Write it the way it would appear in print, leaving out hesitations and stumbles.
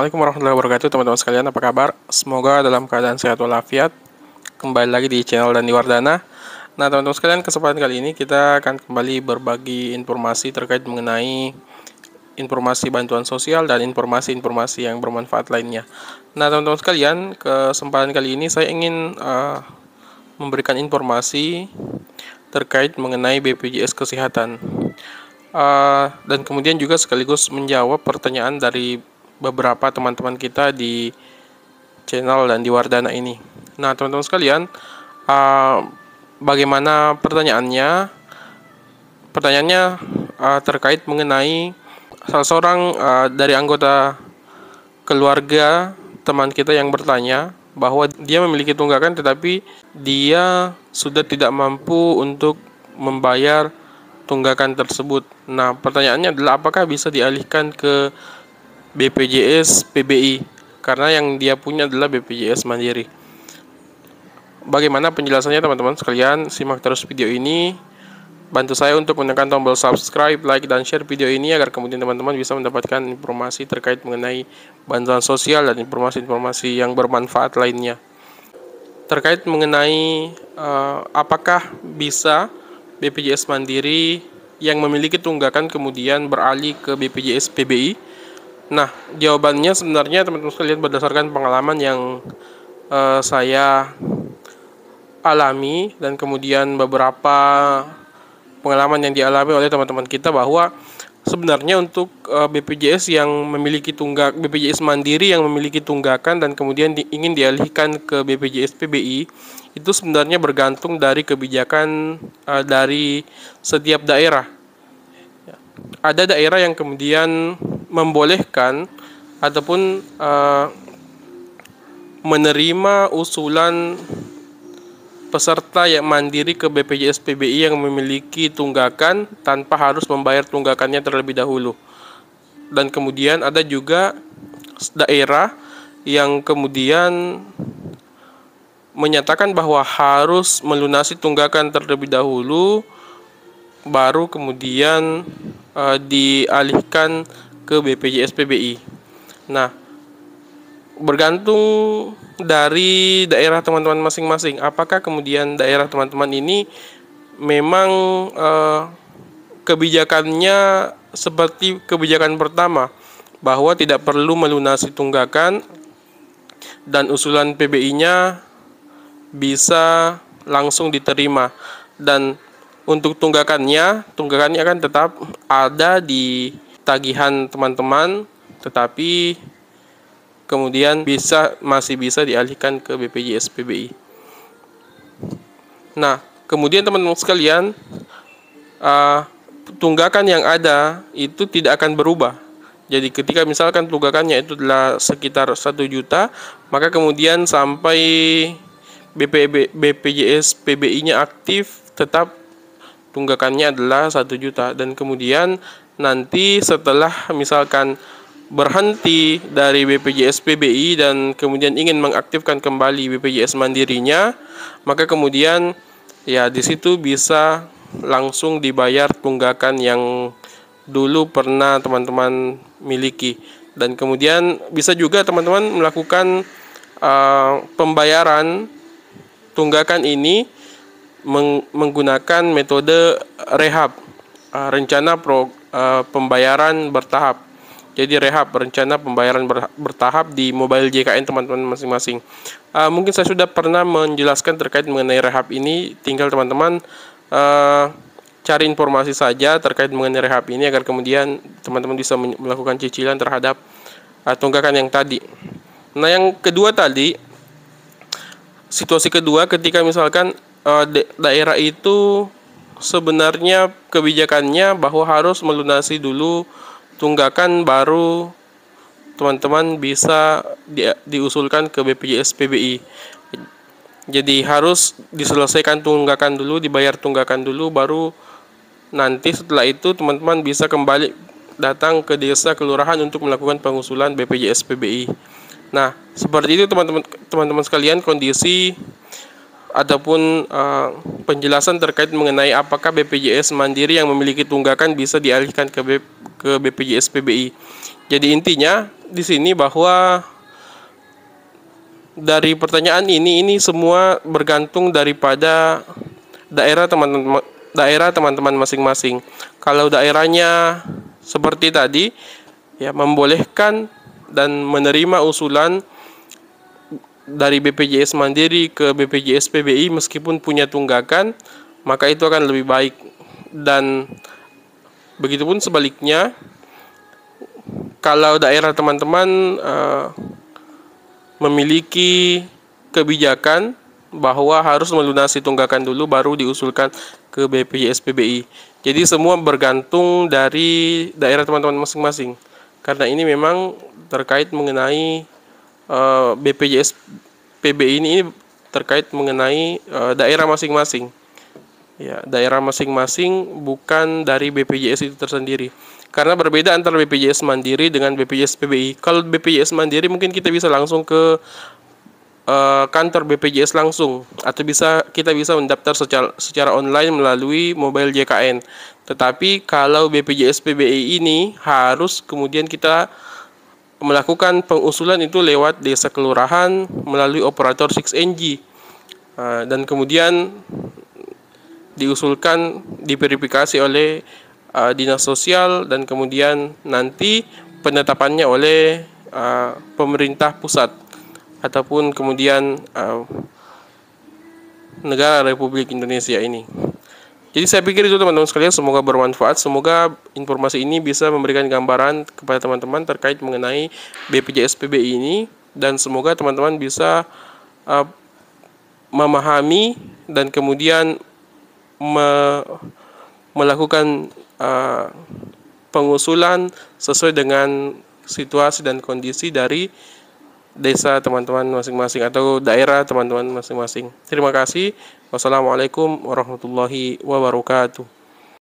Assalamualaikum warahmatullahi wabarakatuh, teman-teman sekalian. Apa kabar? Semoga dalam keadaan sehat walafiat. Kembali lagi di channel Dani Wardana. Nah, teman-teman sekalian, kesempatan kali ini kita akan kembali berbagi informasi terkait mengenai informasi bantuan sosial dan informasi-informasi yang bermanfaat lainnya. Nah, teman-teman sekalian, kesempatan kali ini saya ingin memberikan informasi terkait mengenai BPJS Kesehatan. Dan kemudian juga sekaligus menjawab pertanyaan dari beberapa teman-teman kita di channel dan di Wardana ini. Nah, teman-teman sekalian, bagaimana pertanyaannya? Pertanyaannya terkait mengenai salah seorang dari anggota keluarga teman kita yang bertanya bahwa dia memiliki tunggakan tetapi dia sudah tidak mampu untuk membayar tunggakan tersebut. Nah, pertanyaannya adalah apakah bisa dialihkan ke BPJS PBI karena yang dia punya adalah BPJS Mandiri. Bagaimana penjelasannya, teman-teman sekalian? Simak terus video ini. Bantu saya untuk menekan tombol subscribe, like, dan share video ini agar kemudian teman-teman bisa mendapatkan informasi terkait mengenai bantuan sosial dan informasi-informasi yang bermanfaat lainnya. Terkait mengenai apakah bisa BPJS Mandiri yang memiliki tunggakan kemudian beralih ke BPJS PBI? Nah, jawabannya sebenarnya teman-teman sekalian berdasarkan pengalaman yang saya alami dan kemudian beberapa pengalaman yang dialami oleh teman-teman kita bahwa sebenarnya untuk BPJS yang memiliki BPJS Mandiri yang memiliki tunggakan dan kemudian ingin dialihkan ke BPJS PBI itu sebenarnya bergantung dari kebijakan dari setiap daerah. Ada daerah yang kemudian membolehkan ataupun menerima usulan peserta yang mandiri ke BPJS PBI yang memiliki tunggakan tanpa harus membayar tunggakannya terlebih dahulu. Dan kemudian ada juga daerah yang kemudian menyatakan bahwa harus melunasi tunggakan terlebih dahulu baru kemudian dialihkan ke BPJS PBI. Nah, bergantung dari daerah teman-teman masing-masing. Apakah kemudian daerah teman-teman ini memang kebijakannya seperti kebijakan pertama bahwa tidak perlu melunasi tunggakan dan usulan PBI-nya bisa langsung diterima, dan untuk tunggakannya akan tetap ada di tagihan teman-teman, tetapi kemudian masih bisa dialihkan ke BPJS PBI. Nah, kemudian teman-teman sekalian, tunggakan yang ada itu tidak akan berubah. Jadi ketika misalkan tunggakannya itu adalah sekitar 1 juta, maka kemudian sampai BPJS PBI-nya aktif tetap tunggakannya adalah 1 juta, dan kemudian nanti setelah misalkan berhenti dari BPJS PBI dan kemudian ingin mengaktifkan kembali BPJS Mandirinya, maka kemudian ya di situ bisa langsung dibayar tunggakan yang dulu pernah teman-teman miliki, dan kemudian bisa juga teman-teman melakukan pembayaran tunggakan ini menggunakan metode rehab, rencana pembayaran bertahap. Jadi rehab, rencana pembayaran bertahap di mobile JKN teman-teman masing-masing. Mungkin saya sudah pernah menjelaskan terkait mengenai rehab ini. Tinggal teman-teman cari informasi saja terkait mengenai rehab ini agar kemudian teman-teman bisa melakukan cicilan terhadap tunggakan yang tadi. Nah, yang kedua tadi, situasi kedua ketika misalkan daerah itu sebenarnya kebijakannya bahwa harus melunasi dulu tunggakan baru teman-teman bisa diusulkan ke BPJS PBI. Jadi harus diselesaikan tunggakan dulu, dibayar tunggakan dulu, baru nanti setelah itu teman-teman bisa kembali datang ke desa kelurahan untuk melakukan pengusulan BPJS PBI. Nah, seperti itu teman-teman sekalian kondisi ataupun penjelasan terkait mengenai apakah BPJS Mandiri yang memiliki tunggakan bisa dialihkan ke BPJS PBI. Jadi intinya di sini bahwa dari pertanyaan ini semua bergantung daripada daerah teman-teman masing-masing. Kalau daerahnya seperti tadi, ya membolehkan dan menerima usulan dari BPJS Mandiri ke BPJS PBI meskipun punya tunggakan, maka itu akan lebih baik. Dan begitupun sebaliknya, kalau daerah teman-teman memiliki kebijakan bahwa harus melunasi tunggakan dulu baru diusulkan ke BPJS PBI. Jadi semua bergantung dari daerah teman-teman masing-masing. Karena ini memang terkait mengenai BPJS PBI ini terkait mengenai daerah masing-masing. Ya, daerah masing-masing bukan dari BPJS itu tersendiri. Karena berbeda antara BPJS Mandiri dengan BPJS PBI. Kalau BPJS Mandiri mungkin kita bisa langsung ke kantor BPJS langsung, atau kita bisa mendaftar secara online melalui mobile JKN. Tetapi kalau BPJS PBI ini harus kemudian kita melakukan pengusulan itu lewat desa kelurahan melalui operator 6NG, dan kemudian diusulkan, diverifikasi oleh dinas sosial, dan kemudian nanti penetapannya oleh pemerintah pusat ataupun kemudian negara Republik Indonesia ini. Jadi saya pikir itu teman-teman sekalian, semoga bermanfaat. Semoga informasi ini bisa memberikan gambaran kepada teman-teman terkait mengenai BPJS PBI ini, dan semoga teman-teman bisa memahami dan kemudian melakukan pengusulan sesuai dengan situasi dan kondisi dari desa teman-teman masing-masing atau daerah teman-teman masing-masing. Terima kasih. Wassalamualaikum warahmatullahi wabarakatuh.